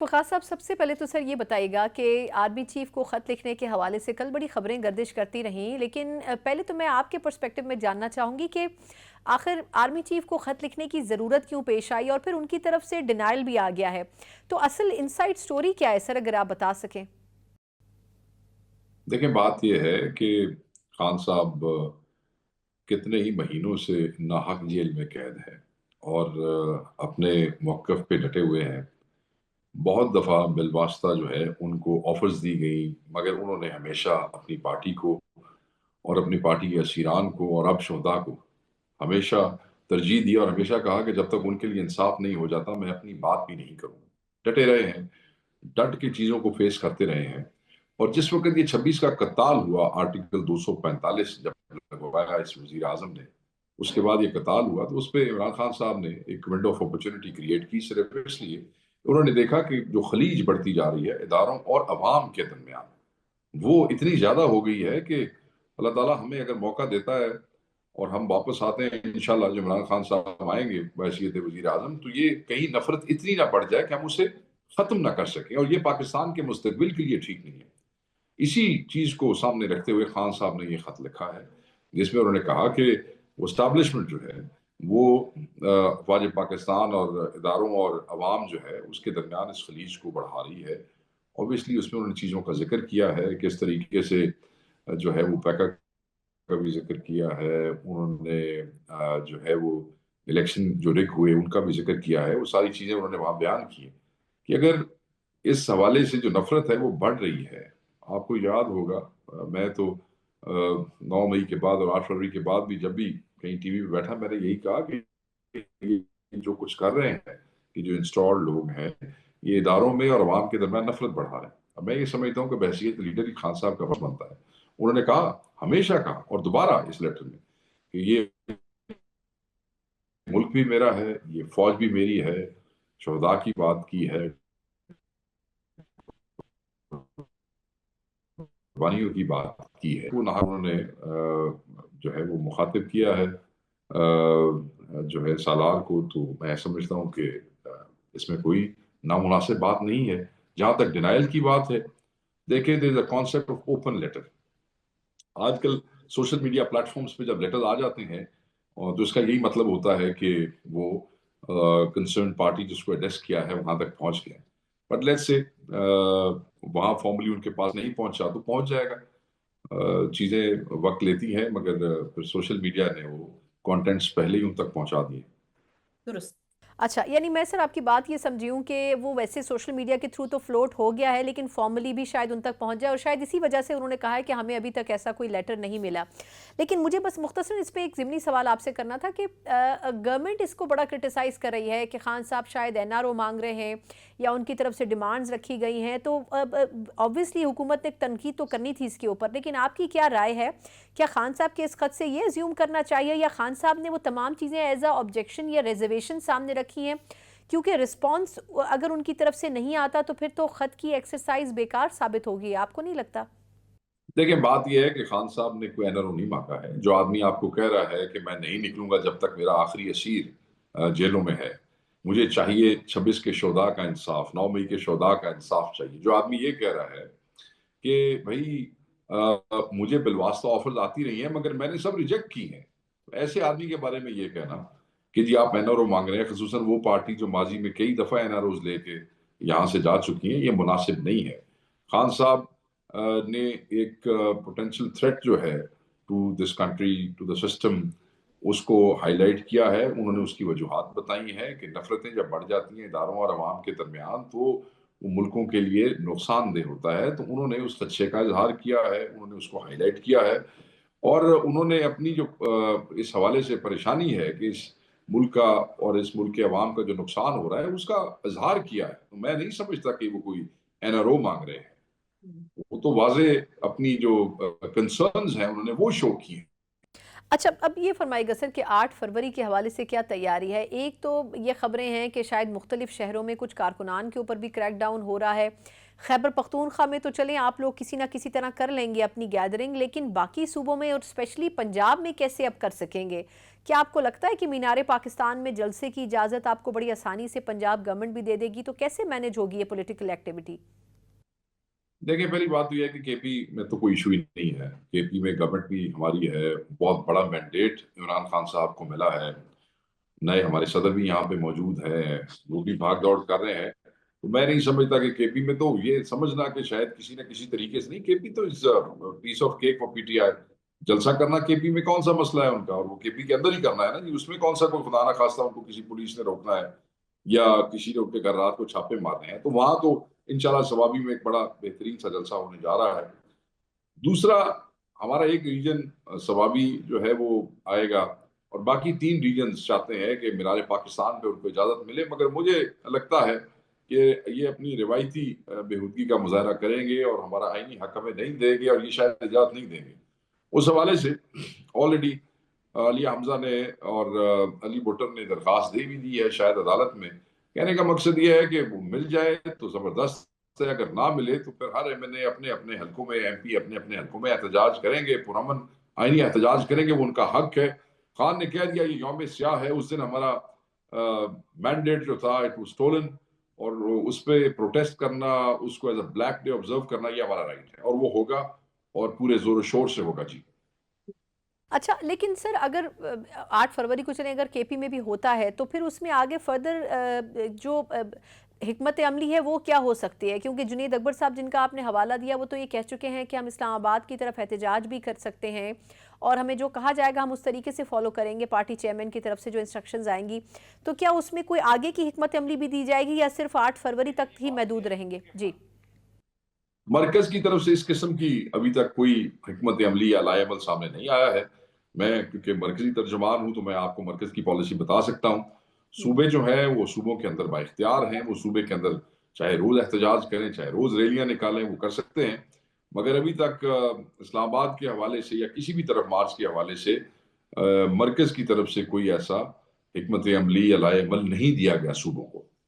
فخار صاحب، سب سے پہلے تو سر یہ بتائیے گا کہ آرمی چیف کو خط لکھنے کے حوالے سے کل بڑی خبریں گردش کرتی رہیں، لیکن پہلے تو میں آپ کے پرسپیکٹو میں جاننا چاہوں گی کہ آخر آرمی چیف کو خط لکھنے کی ضرورت کیوں پیش آئی اور پھر ان کی طرف سے ڈینائل بھی آ گیا ہے، تو اصل انسائٹ سٹوری کیا ہے سر، اگر آپ بتا سکیں؟ دیکھیں، بات یہ ہے کہ خان صاحب کتنے ہی مہینوں سے ناحق جیل میں قید ہے اور اپنے موقف پہ ڈٹے ہوئے ہیں۔ بہت دفعہ بالواسطہ جو ہے ان کو آفرز دی گئی، مگر انہوں نے ہمیشہ اپنی پارٹی کو اور اپنی پارٹی کے اسیران کو اور اب شہداء کو ہمیشہ ترجیح دی اور ہمیشہ کہا کہ جب تک ان کے لیے انصاف نہیں ہو جاتا میں اپنی بات بھی نہیں کروں۔ ڈٹے رہے ہیں، ڈٹ کے چیزوں کو فیس کرتے رہے ہیں، اور جس وقت یہ 26 کا قتال ہوا، آرٹیکل 245 جب لگوایا اس وزیر اعظم نے، اس کے بعد یہ قتال ہوا، تو اس پہ عمران خان صاحب نے ایک ونڈو آف اپرچونٹی کریٹ کی، صرف اس لیے انہوں نے دیکھا کہ جو خلیج بڑھتی جا رہی ہے اداروں اور عوام کے درمیان، وہ اتنی زیادہ ہو گئی ہے کہ اللہ تعالیٰ ہمیں اگر موقع دیتا ہے اور ہم واپس آتے ہیں انشاءاللہ، جو عمران خان صاحب آئیں گے بحیثیت وزیر اعظم، تو یہ کہیں نفرت اتنی نہ بڑھ جائے کہ ہم اسے ختم نہ کر سکیں، اور یہ پاکستان کے مستقبل کے لیے ٹھیک نہیں ہے۔ اسی چیز کو سامنے رکھتے ہوئے خان صاحب نے یہ خط لکھا ہے، جس میں انہوں نے کہا کہ وہ اسٹیبلشمنٹ جو ہے وہ افواج پاکستان اور اداروں اور عوام جو ہے اس کے درمیان اس خلیج کو بڑھا رہی ہے۔ اوبیسلی اس میں انہوں نے چیزوں کا ذکر کیا ہے، کس طریقے سے جو ہے وہ پیکا کا بھی ذکر کیا ہے، انہوں نے جو ہے وہ الیکشن جو رگ ہوئے ان کا بھی ذکر کیا ہے، وہ ساری چیزیں انہوں نے وہاں بیان کی ہیں کہ اگر اس حوالے سے جو نفرت ہے وہ بڑھ رہی ہے۔ آپ کو یاد ہوگا، میں تو 9 مئی کے بعد اور 8 فروری کے بعد بھی جب بھی کہیں ٹی وی پہ بیٹھا، میں نے یہی کہا کہ یہ جو کچھ کر رہے ہیں، کہ جو انسٹالڈ لوگ ہیں یہ اداروں میں اور عوام کے درمیان نفرت بڑھا رہے ہیں۔ اب میں یہ سمجھتا ہوں کہ بحیثیت لیڈر ہی خان صاحب کا فرض بنتا ہے، انہوں نے کہا، ہمیشہ کہا اور دوبارہ اس لیٹر میں، کہ یہ ملک بھی میرا ہے، یہ فوج بھی میری ہے، شہداء کی بات کی ہے، قربانیوں کی بات کی ہے، وہ نہ انہوں نے جو ہے وہ مخاطب کیا ہے جو ہے سالار کو، تو میں سمجھتا ہوں کہ اس میں کوئی نامناسب بات نہیں ہے۔ جہاں تک ڈینائل کی بات ہے، دیکھیں there is a concept of open letter. آج کل سوشل میڈیا پلیٹ فارمز پہ جب لیٹر آ جاتے ہیں، اور تو اس کا یہی مطلب ہوتا ہے کہ وہ کنسرن پارٹی جس کو ایڈریس کیا ہے وہاں تک پہنچ گیا، بٹ لیٹس سے وہاں فارملی ان کے پاس نہیں پہنچا تو پہنچ جائے گا۔ چیزیں وقت لیتی ہیں، مگر پھر سوشل میڈیا نے وہ کانٹینٹس پہلے ہی ان تک پہنچا دیے۔ درست۔ اچھا، یعنی میں سر آپ کی بات یہ سمجھی ہوں کہ وہ ویسے سوشل میڈیا کے تھرو تو فلوٹ ہو گیا ہے، لیکن فارملی بھی شاید ان تک پہنچ جائے، اور شاید اسی وجہ سے انہوں نے کہا ہے کہ ہمیں ابھی تک ایسا کوئی لیٹر نہیں ملا۔ لیکن مجھے بس مختصر اس پہ ایک ضمنی سوال آپ سے کرنا تھا کہ گورنمنٹ اس کو بڑا کرٹیسائز کر رہی ہے کہ خان صاحب شاید این آر او مانگ رہے ہیں یا ان کی طرف سے ڈیمانڈز رکھی گئی ہیں، تو آبویسلی حکومت نے تنقید تو کرنی تھی اس کے اوپر، لیکن آپ کی کیا رائے ہے؟ کیا خان صاحب کے اس خط سے یہ ازیوم کرنا چاہیے، یا خان صاحب نے وہ تمام چیزیں ایز اے آبجیکشن یا ریزرویشن سامنے رکھی ہیں؟ کیونکہ رسپانس اگر ان کی طرف سے نہیں آتا تو پھر تو خط کی ایکسرسائز بیکار ثابت ہوگی، آپ کو نہیں لگتا؟ دیکھیں، بات یہ ہے کہ خان صاحب نے کوئی این آر او نہیں مانگا ہے۔ جو آدمی آپ کو کہہ رہا ہے کہ میں نہیں نکلوں گا جب تک میرا آخری اسیر جیلوں میں ہے، مجھے چاہیے 26 کے شہداء کا انصاف، 9 مئی کے شہداء کا انصاف چاہیے، جو آدمی یہ کہہ رہا ہے کہ بھائی مجھے بالواسطہ آفرز آتی رہی ہیں مگر میں نے سب ریجیکٹ کی ہیں، تو ایسے آدمی کے بارے میں یہ کہنا کہ جی آپ این آر او مانگ رہے ہیں، خصوصاً وہ پارٹی جو ماضی میں کئی دفعہ این آر اوز لے کے یہاں سے جا چکی ہیں، یہ مناسب نہیں ہے۔ خان صاحب نے ایک پوٹینشیل تھریٹ جو ہے to this country, to the system, اس کو ہائی لائٹ کیا ہے۔ انہوں نے اس کی وجوہات بتائی ہیں کہ نفرتیں جب بڑھ جاتی ہیں اداروں اور عوام کے درمیان تو وہ ملکوں کے لیے نقصان دہ ہوتا ہے، تو انہوں نے اس خدشے کا اظہار کیا ہے، انہوں نے اس کو ہائی لائٹ کیا ہے، اور انہوں نے اپنی جو اس حوالے سے پریشانی ہے کہ اس ملک کا اور اس ملک کے عوام کا جو نقصان ہو رہا ہے اس کا اظہار کیا ہے۔ تو میں نہیں سمجھتا کہ وہ کوئی این آر او مانگ رہے ہیں، وہ تو واضح اپنی جو کنسرنز ہیں انہوں نے وہ شو کی ہیں۔ اچھا اب یہ فرمائیے گا سر کہ 8 فروری کے حوالے سے کیا تیاری ہے؟ ایک تو یہ خبریں ہیں کہ شاید مختلف شہروں میں کچھ کارکنان کے اوپر بھی کریک ڈاؤن ہو رہا ہے. خیبر پختونخوا میں تو چلیں آپ لوگ کسی نہ کسی طرح کر لیں گے اپنی گیدرنگ، لیکن باقی صوبوں میں اور اسپیشلی پنجاب میں کیسے اب کر سکیں گے؟ کیا آپ کو لگتا ہے کہ مینار پاکستان میں جلسے کی اجازت آپ کو بڑی آسانی سے پنجاب گورنمنٹ بھی دے دے گی؟ تو کیسے مینج ہوگی یہ پولیٹیکل ایکٹیویٹی؟ دیکھیں، پہلی بات تو یہ ہے کہ کے پی میں تو کوئی ایشو ہی نہیں ہے. کے پی میں گورنمنٹ بھی ہماری ہے، بہت بڑا مینڈیٹ عمران خان صاحب کو ملا ہے، نئے ہمارے صدر بھی یہاں پہ موجود ہیں، وہ بھی بھاگ دوڑ کر رہے ہیں. تو میں نہیں سمجھتا کہ کے پی میں تو یہ سمجھنا کہ شاید کسی نہ کسی طریقے سے نہیں. کے پی تو piece of cake for PTI. جلسہ کرنا کے پی میں کون سا مسئلہ ہے ان کا، اور وہ کے پی کے اندر ہی کرنا ہے نا جی. اس میں کون سا کوئی خدا نہ خواستہ ان کو کسی پولیس نے روکنا ہے یا کسی نے ان کے گھر رات کو چھاپے مارنے ہیں. تو وہاں تو انشاءاللہ ثوابی میں ایک بڑا بہترین سا جلسہ ہونے جا رہا ہے. دوسرا، ہمارا ایک ریجن ثوابی جو ہے وہ آئے گا، اور باقی 3 ریجنز چاہتے ہیں کہ مینار پاکستان پہ ان کو اجازت ملے. مگر مجھے لگتا ہے کہ یہ اپنی روایتی بےہودگی کا مظاہرہ کریں گے اور ہمارا آئینی حق ہمیں نہیں دیں گے، اور یہ شاید اجازت نہیں دیں گے. اس حوالے سے آلریڈی علی حمزہ نے اور علی بھٹر نے درخواست دے بھی دی ہے شاید عدالت میں. کہنے کا مقصد یہ ہے کہ وہ مل جائے تو زبردست ہے، اگر نہ ملے تو پھر ہر ایم این اے اپنے اپنے حلقوں میں، ایم پی اپنے اپنے حلقوں میں احتجاج کریں گے، پرامن آئینی احتجاج کریں گے. وہ ان کا حق ہے. خان نے کہہ دیا یہ یوم سیاہ ہے، اس دن ہمارا مینڈیٹ جو تھا اٹ واز اسٹولن، اور اس پہ پروٹیسٹ کرنا، اس کو as a black day observe کرنا، یہ ہمارا رائٹ ہے، اور وہ ہوگا، اور پورے زور و شور سے ہوگا جی. اچھا لیکن سر اگر 8 فروری کو چلیں اگر کے پی میں بھی ہوتا ہے تو پھر اس میں آگے فردر جو حکمت عملی ہے وہ کیا ہو سکتی ہے؟ کیونکہ جنید اکبر صاحب جن کا آپ نے حوالہ دیا وہ تو یہ کہہ چکے ہیں کہ ہم اسلام آباد کی طرف احتجاج بھی کر سکتے ہیں، اور ہمیں جو کہا جائے گا ہم اس طریقے سے فالو کریں گے، پارٹی چیئرمین کی طرف سے جو انسٹرکشنز آئیں گی. تو کیا اس میں کوئی آگے کی حکمت عملی بھی دی جائے گی یا صرف 8 فروری تک ہی محدود رہیں گے؟ جی. مرکز کی طرف سے اس قسم کی ابھی تک کوئی حکمت عملی یا لائے عمل سامنے نہیں آیا ہے. میں کیونکہ مرکزی ترجمان ہوں تو میں آپ کو مرکز کی پالیسی بتا سکتا ہوں. صوبے جو ہیں وہ صوبوں کے اندر با اختیار ہیں، وہ صوبے کے اندر چاہے روز احتجاج کریں، چاہے روز ریلیاں نکالیں، وہ کر سکتے ہیں. مگر ابھی تک اسلام آباد کے حوالے سے یا کسی بھی طرف مارچ کے حوالے سے مرکز کی طرف سے کوئی ایسا حکمت عملی یا لائے عمل نہیں دیا گیا صوبوں کو.